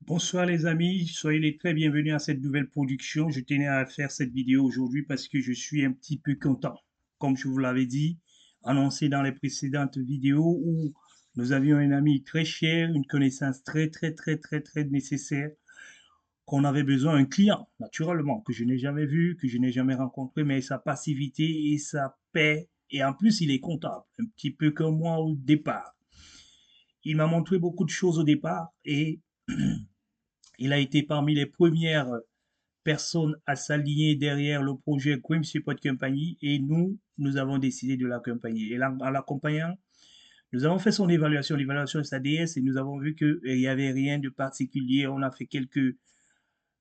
Bonsoir les amis, soyez les très bienvenus à cette nouvelle production. Je tenais à faire cette vidéo aujourd'hui parce que je suis un petit peu content. Comme je vous l'avais dit, annoncé dans les précédentes vidéos où nous avions un ami très cher, une connaissance très nécessaire, qu'on avait besoin, un client, naturellement, que je n'ai jamais vu, que je n'ai jamais rencontré, mais sa passivité et sa paix, et en plus il est comptable, un petit peu comme moi au départ. Il m'a montré beaucoup de choses au départ et il a été parmi les premières personnes à s'aligner derrière le projet Grim Support Company et nous avons décidé de l'accompagner. Et en l'accompagnant, nous avons fait son évaluation, l'évaluation de sa DS et nous avons vu qu'il n'y avait rien de particulier. On a fait quelques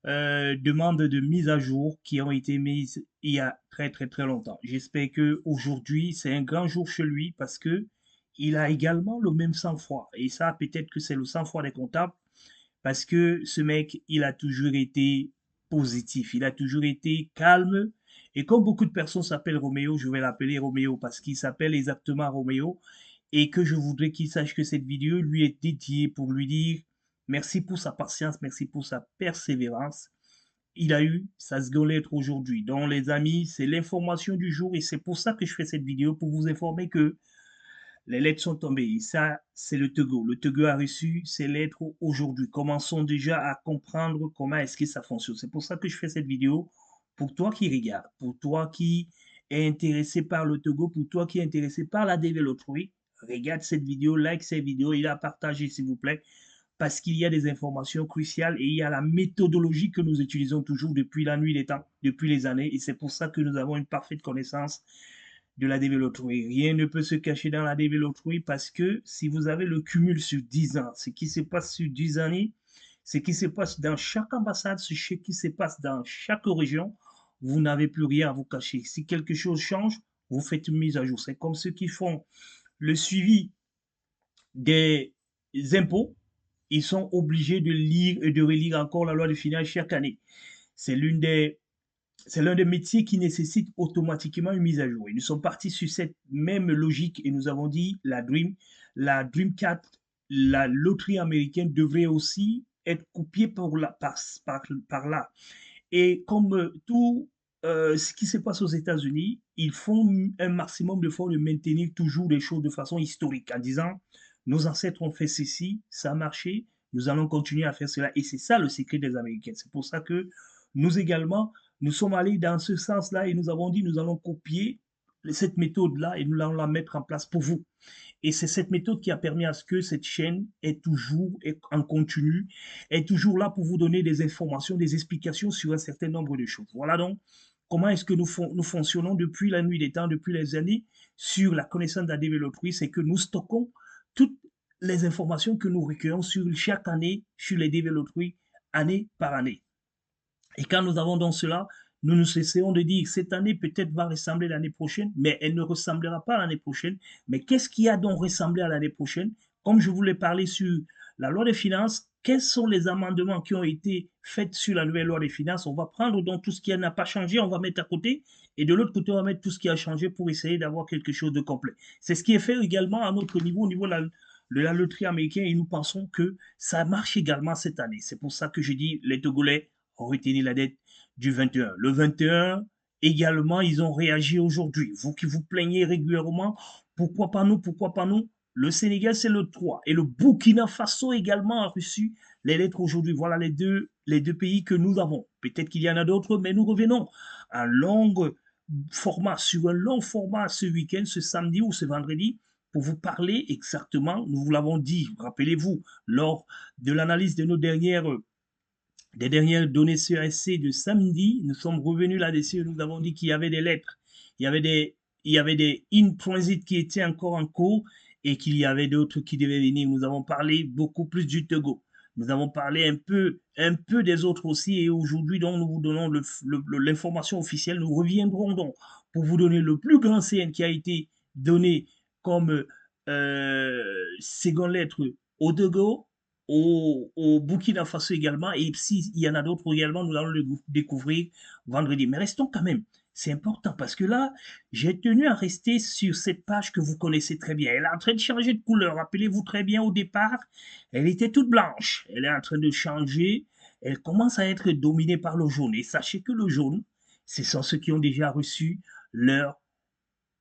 demandes de mise à jour qui ont été mises il y a très longtemps. J'espère que aujourd'hui c'est un grand jour chez lui parce que il a également le même sang-froid. Et ça, peut-être que c'est le sang-froid des comptables parce que ce mec, il a toujours été positif, il a toujours été calme. Et comme beaucoup de personnes s'appellent Roméo, je vais l'appeler Roméo parce qu'il s'appelle exactement Roméo. Et que je voudrais qu'il sache que cette vidéo lui est dédiée pour lui dire merci pour sa patience, merci pour sa persévérance. Il a eu sa seconde lettre aujourd'hui. Donc les amis, c'est l'information du jour et c'est pour ça que je fais cette vidéo, pour vous informer que les lettres sont tombées. Et ça, c'est le Togo. Le Togo a reçu ses lettres aujourd'hui. Commençons déjà à comprendre comment est-ce que ça fonctionne. C'est pour ça que je fais cette vidéo. Pour toi qui regarde, pour toi qui est intéressé par le Togo, pour toi qui est intéressé par la développerie, regarde cette vidéo, like cette vidéo et la partager s'il vous plaît, parce qu'il y a des informations cruciales et il y a la méthodologie que nous utilisons toujours depuis la nuit des temps, depuis les années. Et c'est pour ça que nous avons une parfaite connaissance de la développerie. Rien ne peut se cacher dans la développerie parce que si vous avez le cumul sur 10 ans, ce qui se passe sur 10 années, ce qui se passe dans chaque ambassade, ce qui se passe dans chaque région, vous n'avez plus rien à vous cacher. Si quelque chose change, vous faites une mise à jour. C'est comme ceux qui font le suivi des impôts, ils sont obligés de lire et de relire encore la loi de finances chaque année. C'est l'une des c'est l'un des métiers qui nécessite automatiquement une mise à jour. Et nous sommes partis sur cette même logique et nous avons dit la Dream 4, la loterie américaine devrait aussi être copiée par là. Et comme tout ce qui se passe aux États-Unis, ils font un maximum d'efforts de maintenir toujours les choses de façon historique en disant nos ancêtres ont fait ceci, ça a marché, nous allons continuer à faire cela. Et c'est ça le secret des Américains. C'est pour ça que nous également, nous sommes allés dans ce sens-là et nous avons dit nous allons copier cette méthode-là et nous allons la mettre en place pour vous. Et c'est cette méthode qui a permis à ce que cette chaîne est toujours en continu, est toujours là pour vous donner des informations, des explications sur un certain nombre de choses. Voilà donc comment est-ce que nous fonctionnons depuis la nuit des temps, depuis les années, sur la connaissance de la développerie, c'est que nous stockons toutes les informations que nous recueillons sur chaque année, sur les développeries, année par année. Et quand nous avons donc cela, nous nous essayons de dire cette année peut-être va ressembler l'année prochaine, mais elle ne ressemblera pas l'année prochaine. Mais qu'est-ce qui a donc ressemblé à l'année prochaine? Comme je voulais parler sur la loi des finances, quels sont les amendements qui ont été faits sur la nouvelle loi des finances? On va prendre donc tout ce qui n'a pas changé, on va mettre à côté, et de l'autre côté, on va mettre tout ce qui a changé pour essayer d'avoir quelque chose de complet. C'est ce qui est fait également à notre niveau, au niveau de la loterie américaine, et nous pensons que ça marche également cette année. C'est pour ça que je dis les Togolais retenir la dette du 21. Le 21, également, ils ont réagi aujourd'hui. Vous qui vous plaignez régulièrement, pourquoi pas nous, pourquoi pas nous? Le Sénégal, c'est le 3. Et le Burkina Faso également a reçu les lettres aujourd'hui. Voilà les deux pays que nous avons. Peut-être qu'il y en a d'autres, mais nous revenons à sur un long format ce week-end, ce samedi ou ce vendredi, pour vous parler exactement, nous vous l'avons dit, rappelez-vous, lors de l'analyse de nos des dernières données CRC de samedi, nous sommes revenus là-dessus, nous avons dit qu'il y avait des lettres, il y avait des in-transit qui étaient encore en cours et qu'il y avait d'autres qui devaient venir. Nous avons parlé beaucoup plus du Togo. Nous avons parlé un peu des autres aussi et aujourd'hui, donc, nous vous donnons l'information officielle. Nous reviendrons donc pour vous donner le plus grand CN qui a été donné comme seconde lettre au Togo, au Burkina Faso également, et s'il y en a d'autres également, nous allons le découvrir vendredi. Mais restons quand même C'est important parce que là, j'ai tenu à rester sur cette page que vous connaissez très bien. Elle est en train de changer de couleur. Rappelez-vous très bien au départ, elle était toute blanche. Elle est en train de changer. Elle commence à être dominée par le jaune. Et sachez que le jaune, ce sont ceux qui ont déjà reçu leur,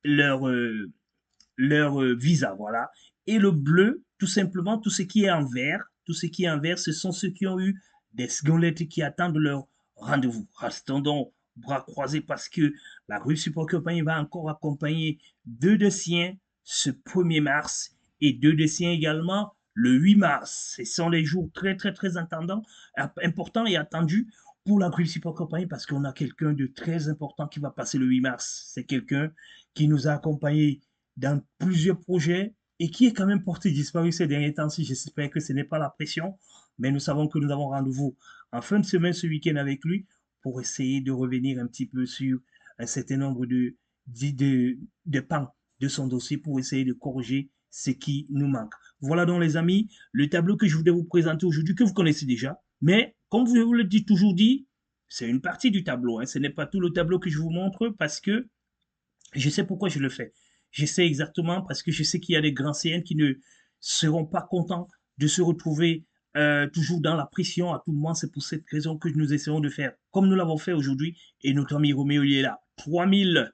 leur, euh, leur visa, voilà. Et le bleu, tout simplement, tout ce qui est en vert, tout ce qui est en vert, ce sont ceux qui ont eu des secondes lettres qui attendent leur rendez-vous. Restons donc bras croisés parce que la rue Support Compagnie va encore accompagner deux de siens ce 1er mars et deux de siens également le 8 mars. Ce sont les jours très, très, très importants et attendus pour la rue Support Compagnie parce qu'on a quelqu'un de très important qui va passer le 8 mars. C'est quelqu'un qui nous a accompagnés dans plusieurs projets et qui est quand même porté disparu ces derniers temps-ci. J'espère que ce n'est pas la pression, mais nous savons que nous avons rendez-vous en fin de semaine ce week-end avec lui pour essayer de revenir un petit peu sur un certain nombre de pans de son dossier pour essayer de corriger ce qui nous manque. Voilà donc les amis, le tableau que je voulais vous présenter aujourd'hui, que vous connaissez déjà, mais comme je vous le dis toujours dit, c'est une partie du tableau, hein. Ce n'est pas tout le tableau que je vous montre parce que je sais pourquoi je le fais. Je sais exactement parce que je sais qu'il y a des grands CN qui ne seront pas contents de se retrouver toujours dans la pression. À tout moment, c'est pour cette raison que nous essayons de faire comme nous l'avons fait aujourd'hui. Et notre ami Roméo, il est là. 3000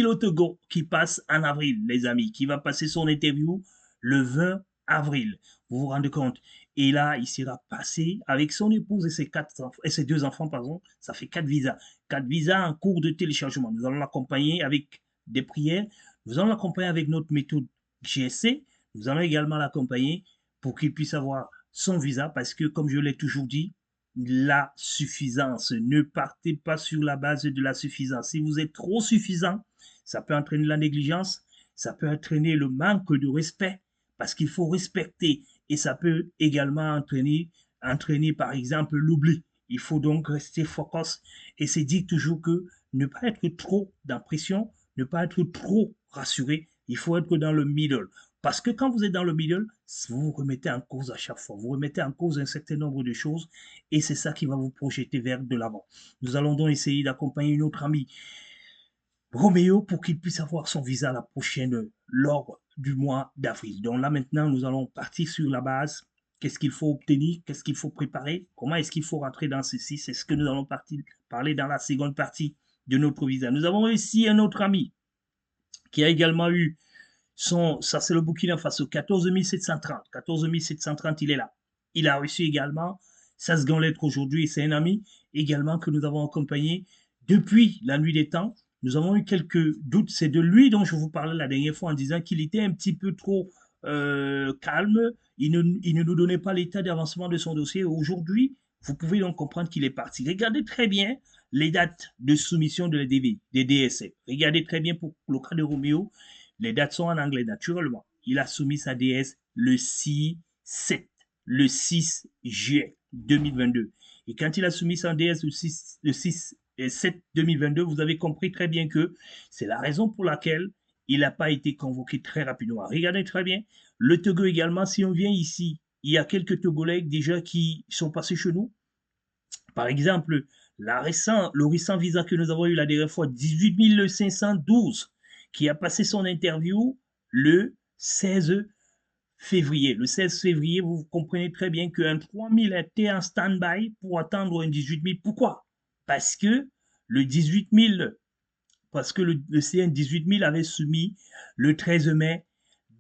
au Togo qui passent en avril, les amis, qui va passer son interview le 20 avril. Vous vous rendez compte? Et là, il sera passé avec son épouse et ses deux enfants, pardon. Ça fait 4 visas. 4 visas en cours de téléchargement. Nous allons l'accompagner avec des prières. Nous allons l'accompagner avec notre méthode GSC. Nous allons également l'accompagner pour qu'il puisse avoir son visa parce que, comme je l'ai toujours dit, la suffisance. Ne partez pas sur la base de la suffisance. Si vous êtes trop suffisant, ça peut entraîner la négligence, ça peut entraîner le manque de respect parce qu'il faut respecter et ça peut également entraîner par exemple l'oubli. Il faut donc rester focus et c'est dit toujours que ne pas être trop dans pression, ne pas être trop rassuré, il faut être dans le middle. Parce que quand vous êtes dans le middle, vous vous remettez en cause à chaque fois. Vous remettez en cause un certain nombre de choses et c'est ça qui va vous projeter vers de l'avant. Nous allons donc essayer d'accompagner notre ami Roméo pour qu'il puisse avoir son visa la prochaine lors du mois d'avril. Donc là maintenant, nous allons partir sur la base. Qu'est-ce qu'il faut obtenir? Qu'est-ce qu'il faut préparer? Comment est-ce qu'il faut rentrer dans ceci? C'est ce que nous allons parler dans la seconde partie de notre visa. Nous avons aussi un autre ami qui a également eu ça c'est le Burkina Faso, 14 730. 14 730, il est là. Il a reçu également sa seconde lettre aujourd'hui et c'est un ami également que nous avons accompagné depuis la nuit des temps. Nous avons eu quelques doutes. C'est de lui dont je vous parlais la dernière fois en disant qu'il était un petit peu trop calme. Il ne nous donnait pas l'état d'avancement de son dossier. Aujourd'hui, vous pouvez donc comprendre qu'il est parti. Regardez très bien les dates de soumission de la DV, des DSF. Regardez très bien pour le cas de Roméo. Les dates sont en anglais, naturellement. Il a soumis sa DS le 6 juillet 2022. Et quand il a soumis son DS le 6 et 7 2022, vous avez compris très bien que c'est la raison pour laquelle il n'a pas été convoqué très rapidement. Regardez très bien. Le Togo également, si on vient ici, il y a quelques Togolais déjà qui sont passés chez nous. Par exemple, le récent visa que nous avons eu la dernière fois, 18 512, qui a passé son interview le 16 février. Le 16 février, vous comprenez très bien qu'un 3000 était en stand-by pour attendre un 18 000. Pourquoi? Parce que le 18 000, parce que le CN 18 000 avait soumis le 13 mai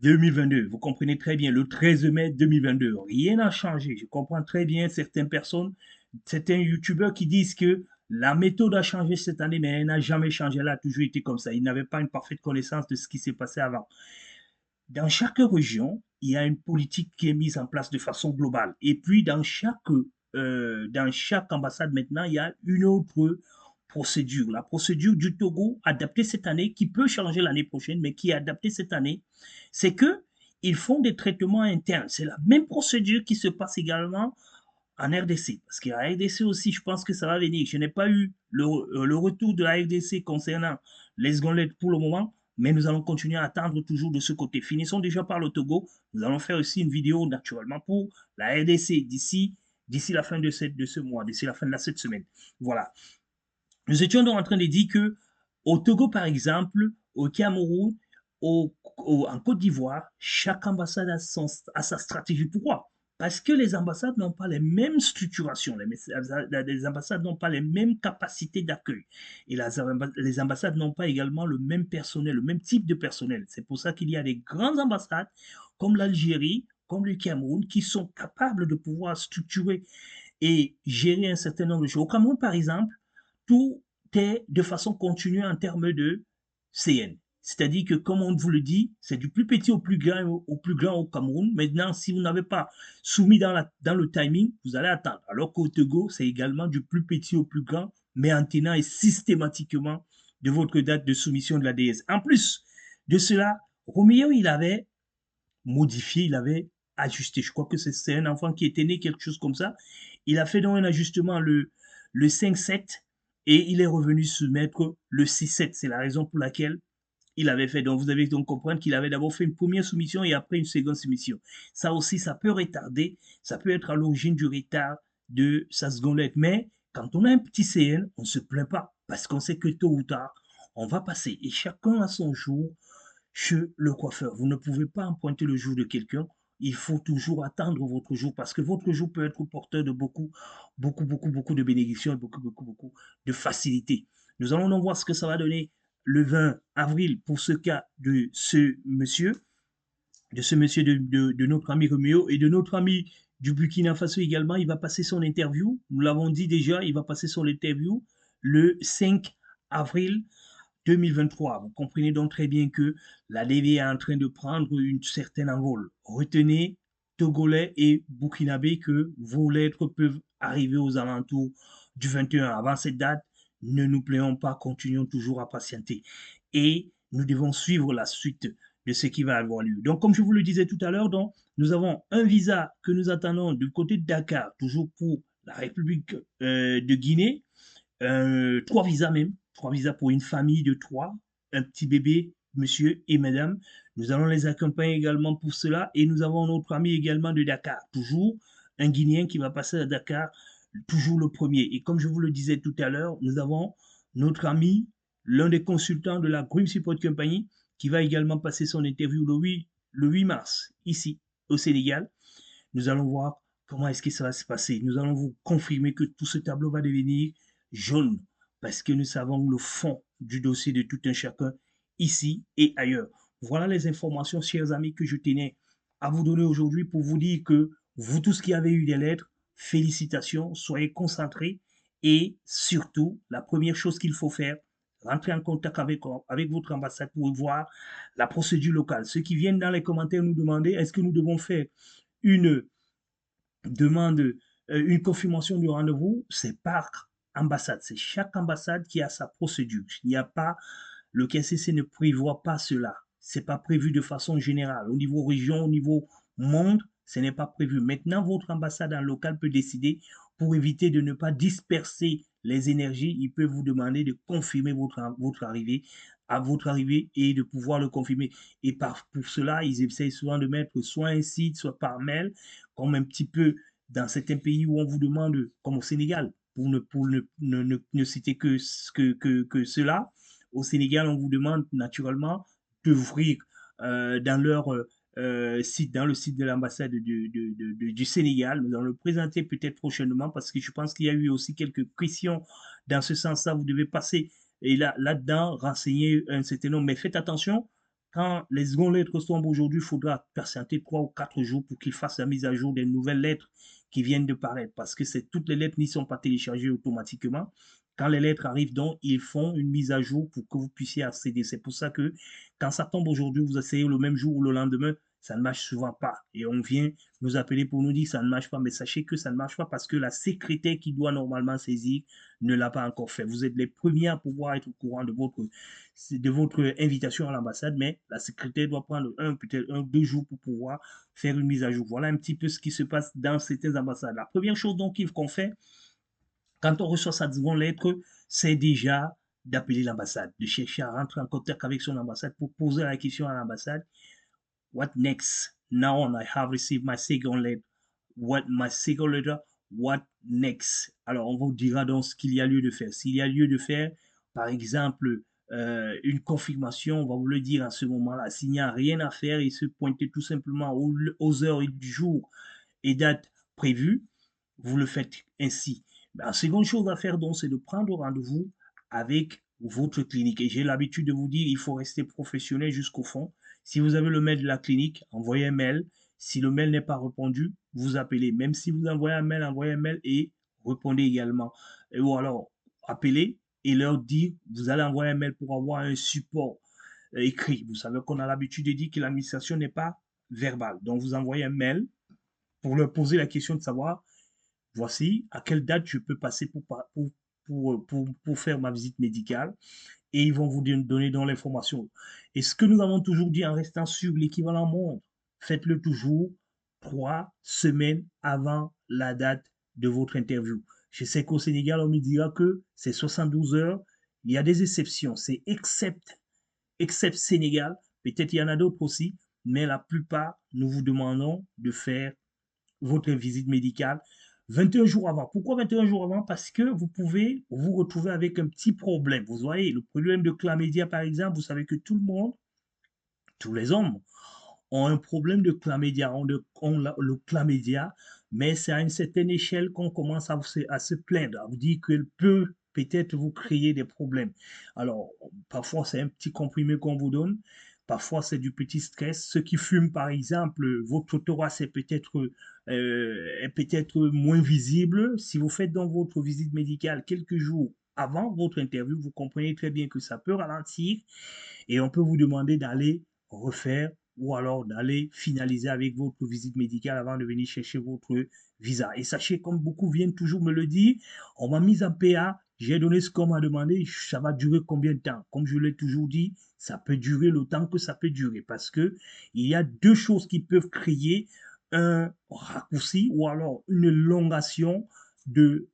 2022. Vous comprenez très bien, le 13 mai 2022. Rien n'a changé. Je comprends très bien certaines personnes, certains youtubeurs qui disent que la méthode a changé cette année, mais elle n'a jamais changé. Elle a toujours été comme ça. Ils n'avaient pas une parfaite connaissance de ce qui s'est passé avant. Dans chaque région, il y a une politique qui est mise en place de façon globale. Et puis, dans chaque ambassade maintenant, il y a une autre procédure. La procédure du Togo, adaptée cette année, qui peut changer l'année prochaine, mais qui est adaptée cette année, c'est que ils font des traitements internes. C'est la même procédure qui se passe également en RDC. Parce qu'à RDC aussi, je pense que ça va venir. Je n'ai pas eu le retour de la RDC concernant les secondes lettres pour le moment, mais nous allons continuer à attendre toujours de ce côté. Finissons déjà par le Togo. Nous allons faire aussi une vidéo naturellement pour la RDC d'ici la fin de ce mois, d'ici la fin de cette semaine. Voilà. Nous étions donc en train de dire que au Togo, par exemple, au Cameroun, en Côte d'Ivoire, chaque ambassade a sa stratégie. Pourquoi? Parce que les ambassades n'ont pas les mêmes structurations, les ambassades n'ont pas les mêmes capacités d'accueil. Et les ambassades n'ont pas également le même personnel, le même type de personnel. C'est pour ça qu'il y a des grandes ambassades comme l'Algérie, comme le Cameroun, qui sont capables de pouvoir structurer et gérer un certain nombre de choses. Au Cameroun, par exemple, tout est de façon continue en termes de CN. C'est-à-dire que, comme on vous le dit, c'est du plus petit au plus grand au Cameroun. Maintenant, si vous n'avez pas soumis dans le timing, vous allez attendre. Alors qu'au Togo, c'est également du plus petit au plus grand, mais en tenant et systématiquement de votre date de soumission de la DS. En plus de cela, Roméo, il avait modifié, il avait ajusté. Je crois que c'est un enfant qui était né, quelque chose comme ça. Il a fait donc un ajustement le 5-7 et il est revenu soumettre le 6-7. C'est la raison pour laquelle il avait fait. Donc vous avez donc comprendre qu'il avait d'abord fait une première soumission et après une seconde soumission. Ça aussi, ça peut retarder, ça peut être à l'origine du retard de sa seconde lettre. Mais quand on a un petit CN, on ne se plaint pas parce qu'on sait que tôt ou tard, on va passer. Et chacun a son jour chez le coiffeur. Vous ne pouvez pas emprunter le jour de quelqu'un. Il faut toujours attendre votre jour parce que votre jour peut être porteur de beaucoup de bénédictions et beaucoup de facilité. Nous allons donc voir ce que ça va donner le 20 avril pour ce cas de ce monsieur de notre ami Roméo et de notre ami du Burkina Faso également. Il va passer son interview. Nous l'avons dit déjà, il va passer son interview le 5 avril 2023. Vous comprenez donc très bien que la DV est en train de prendre une certaine envol. Retenez Togolais et Burkinabé que vos lettres peuvent arriver aux alentours du 21. Avant cette date, ne nous plaignons pas, continuons toujours à patienter. Et nous devons suivre la suite de ce qui va avoir lieu. Donc, comme je vous le disais tout à l'heure, nous avons un visa que nous attendons du côté de Dakar, toujours pour la République de Guinée, trois visas même, trois visas pour une famille de trois, un petit bébé, monsieur et madame. Nous allons les accompagner également pour cela et nous avons notre ami également de Dakar, toujours un Guinéen qui va passer à Dakar, toujours le premier. Et comme je vous le disais tout à l'heure, nous avons notre ami, l'un des consultants de la Grim Support Company, qui va également passer son interview le 8 mars, ici, au Sénégal. Nous allons voir comment est-ce que ça va se passer. Nous allons vous confirmer que tout ce tableau va devenir jaune parce que nous savons le fond du dossier de tout un chacun ici et ailleurs. Voilà les informations, chers amis, que je tenais à vous donner aujourd'hui pour vous dire que vous tous qui avez eu des lettres, félicitations, soyez concentrés et surtout, la première chose qu'il faut faire, rentrer en contact avec votre ambassade pour voir la procédure locale. Ceux qui viennent dans les commentaires nous demander est-ce que nous devons faire une demande, une confirmation du rendez-vous, c'est par ambassade. C'est chaque ambassade qui a sa procédure. Il n'y a pas, le KCC ne prévoit pas cela. C'est pas prévu de façon générale. Au niveau région, au niveau monde, ce n'est pas prévu. Maintenant, votre ambassade en local peut décider pour éviter de ne pas disperser les énergies. Il peut vous demander de confirmer votre arrivée à votre arrivée et de pouvoir le confirmer. Et pour cela, ils essayent souvent de mettre soit un site, soit par mail, comme un petit peu dans certains pays où on vous demande, comme au Sénégal, pour ne citer que cela, au Sénégal, on vous demande naturellement d'ouvrir dans leur site, dans le site de l'ambassade du Sénégal. Nous allons le présenter peut-être prochainement parce que je pense qu'il y a eu aussi quelques questions dans ce sens-là. Vous devez passer et là-dedans, renseigner un certain nombre. Mais faites attention, quand les secondes lettres tombent aujourd'hui, il faudra patienter 3 ou 4 jours pour qu'ils fassent la mise à jour des nouvelles lettres qui viennent de paraître parce que toutes les lettres n'y sont pas téléchargées automatiquement. Quand les lettres arrivent, donc, ils font une mise à jour pour que vous puissiez accéder. C'est pour ça que quand ça tombe aujourd'hui, vous essayez le même jour ou le lendemain, ça ne marche souvent pas. Et on vient nous appeler pour nous dire que ça ne marche pas. Mais sachez que ça ne marche pas parce que la secrétaire qui doit normalement saisir ne l'a pas encore fait. Vous êtes les premiers à pouvoir être au courant de votre invitation à l'ambassade, mais la secrétaire doit prendre peut-être 2 jours pour pouvoir faire une mise à jour. Voilà un petit peu ce qui se passe dans certaines ambassades. La première chose donc qu'on fait, quand on reçoit sa seconde lettre, c'est déjà d'appeler l'ambassade, de chercher à rentrer en contact avec son ambassade pour poser la question à l'ambassade. What next? Now I have received my second letter. What my second letter? what next. Alors, on vous dira donc ce qu'il y a lieu de faire. S'il y a lieu de faire, par exemple, une confirmation, on va vous le dire à ce moment-là. S'il n'y a rien à faire, il se pointer tout simplement aux heures du jour et date prévue, vous le faites ainsi. La seconde chose à faire donc, c'est de prendre rendez-vous avec votre clinique. Et j'ai l'habitude de vous dire, il faut rester professionnel jusqu'au fond. Si vous avez le mail de la clinique, envoyez un mail. Si le mail n'est pas répondu, vous appelez. Même si vous envoyez un mail et répondez également. Ou alors, appelez et leur dire, vous allez envoyer un mail pour avoir un support écrit. Vous savez qu'on a l'habitude de dire que l'administration n'est pas verbale. Donc, vous envoyez un mail pour leur poser la question de savoir voici à quelle date je peux passer pour faire ma visite médicale et ils vont vous donner dans l'information. Et ce que nous avons toujours dit en restant sur l'équivalent monde, faites-le toujours 3 semaines avant la date de votre interview. Je sais qu'au Sénégal, on me dira que c'est 72 heures. Il y a des exceptions. C'est except Sénégal. Peut-être il y en a d'autres aussi, mais la plupart, nous vous demandons de faire votre visite médicale 21 jours avant. Pourquoi 21 jours avant? Parce que vous pouvez vous retrouver avec un petit problème. Vous voyez, le problème de chlamydia, par exemple, vous savez que tout le monde, tous les hommes, ont un problème de chlamydia, ont le chlamydia, mais c'est à une certaine échelle qu'on commence à se plaindre, à vous dire qu'elle peut peut-être vous créer des problèmes. Alors, parfois, c'est un petit comprimé qu'on vous donne, parfois, c'est du petit stress. Ceux qui fument, par exemple, votre thorax est peut-être moins visible. Si vous faites donc votre visite médicale quelques jours avant votre interview, vous comprenez très bien que ça peut ralentir et on peut vous demander d'aller refaire ou alors d'aller finaliser avec votre visite médicale avant de venir chercher votre visa. Et sachez, comme beaucoup viennent toujours me le dire, on m'a mis en PA, j'ai donné ce qu'on m'a demandé, ça va durer combien de temps? Comme je l'ai toujours dit, ça peut durer le temps que ça peut durer parce que il y a deux choses qui peuvent créer un raccourci ou alors une élongation du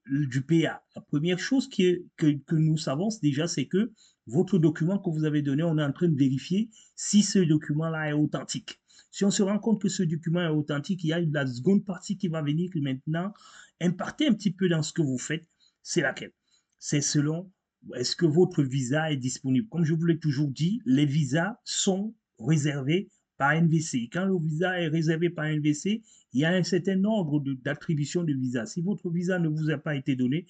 PA. La première chose que nous savons déjà, c'est que votre document que vous avez donné, on est en train de vérifier si ce document-là est authentique. Si on se rend compte que ce document est authentique, il y a la seconde partie qui va venir maintenant impacter un petit peu dans ce que vous faites. C'est laquelle? C'est selon est-ce que votre visa est disponible. Comme je vous l'ai toujours dit, les visas sont réservés par NVC. Quand le visa est réservé par NVC, il y a un certain nombre d'attributions de visa. Si votre visa ne vous a pas été donné,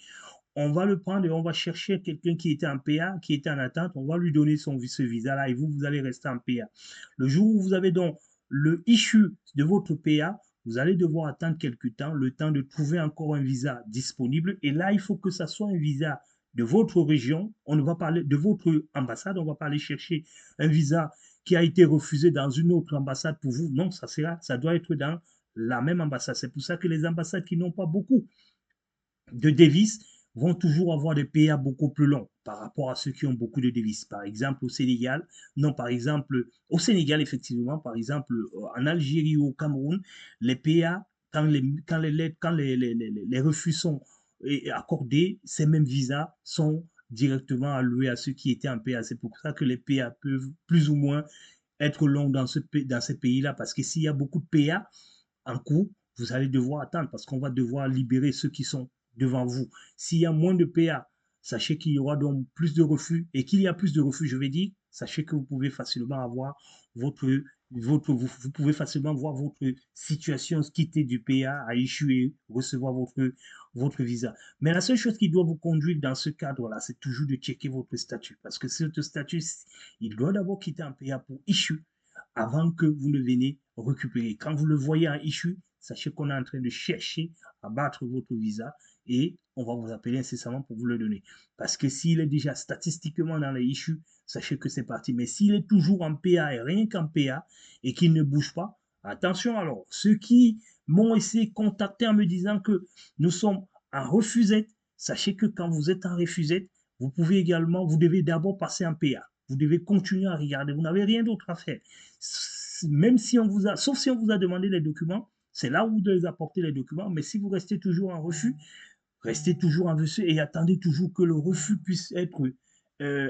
on va le prendre et on va chercher quelqu'un qui était en PA, qui était en attente, on va lui donner ce visa-là et vous allez rester en PA. Le jour où vous avez donc le issue de votre PA, vous allez devoir attendre quelques temps, le temps de trouver encore un visa disponible. Et là, il faut que ça soit un visa de votre région. On ne va pas aller de votre ambassade, on ne va pas aller chercher un visa qui a été refusé dans une autre ambassade pour vous. Non, ça doit être dans la même ambassade. C'est pour ça que les ambassades qui n'ont pas beaucoup de devises vont toujours avoir des PA beaucoup plus longs par rapport à ceux qui ont beaucoup de devises. Par exemple, au Sénégal, non, par exemple, au Sénégal, effectivement, par exemple, en Algérie ou au Cameroun, les PA, quand les refus sont accordés, ces mêmes visas sont directement alloués à ceux qui étaient en PA. C'est pour ça que les PA peuvent plus ou moins être longs dans ces pays-là, parce que s'il y a beaucoup de PA en cours, vous allez devoir attendre parce qu'on va devoir libérer ceux qui sont devant vous. S'il y a moins de PA, sachez qu'il y aura donc plus de refus. Et qu'il y a plus de refus, je vais dire, sachez que vous pouvez facilement avoir vous pouvez facilement voir votre situation quitter du PA à échouer, recevoir votre visa. Mais la seule chose qui doit vous conduire dans ce cadre-là, c'est toujours de checker votre statut. Parce que ce statut, il doit d'abord quitter un PA pour issue avant que vous ne venez récupérer. Quand vous le voyez en issue, sachez qu'on est en train de chercher à battre votre visa et on va vous appeler incessamment pour vous le donner. Parce que s'il est déjà statistiquement dans les issues, sachez que c'est parti. Mais s'il est toujours en PA et rien qu'en PA et qu'il ne bouge pas, attention alors. Ceux qui m'ont essayé de contacter en me disant que nous sommes en refusette, sachez que quand vous êtes en refusette, vous pouvez également, vous devez d'abord passer en PA. Vous devez continuer à regarder. Vous n'avez rien d'autre à faire. Même si on vous a, sauf si on vous a demandé les documents, c'est là où vous devez apporter les documents. Mais si vous restez toujours en refus, restez toujours en refus et attendez toujours que le refus puisse être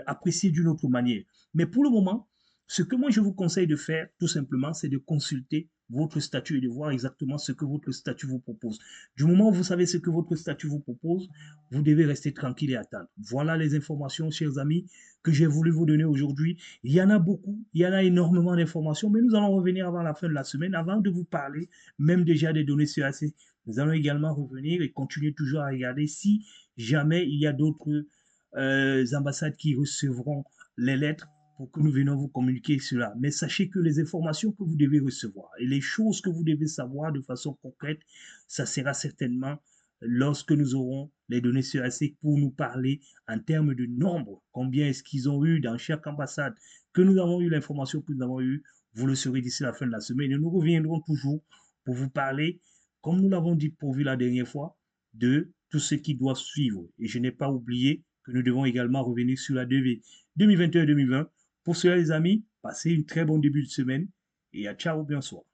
apprécié d'une autre manière. Mais pour le moment, ce que moi je vous conseille de faire, tout simplement, c'est de consulter votre statut et de voir exactement ce que votre statut vous propose. Du moment où vous savez ce que votre statut vous propose, vous devez rester tranquille et attendre. Voilà les informations, chers amis, que j'ai voulu vous donner aujourd'hui. Il y en a beaucoup, il y en a énormément d'informations, mais nous allons revenir avant la fin de la semaine, avant de vous parler même déjà des données CAC. Nous allons également revenir et continuer toujours à regarder si jamais il y a d'autres ambassades qui recevront les lettres pour que nous venions vous communiquer cela. Mais sachez que les informations que vous devez recevoir et les choses que vous devez savoir de façon concrète, ça sera certainement lorsque nous aurons les données CAC pour nous parler en termes de nombre. Combien est-ce qu'ils ont eu dans chaque ambassade que nous avons eu l'information que nous avons eue. Vous le saurez d'ici la fin de la semaine. Et nous reviendrons toujours pour vous parler, comme nous l'avons dit pour vous la dernière fois, de tout ce qui doit suivre. Et je n'ai pas oublié que nous devons également revenir sur la DV 2021-2020. Pour cela, les amis, passez une très bonne début de semaine et à ciao, bien soir.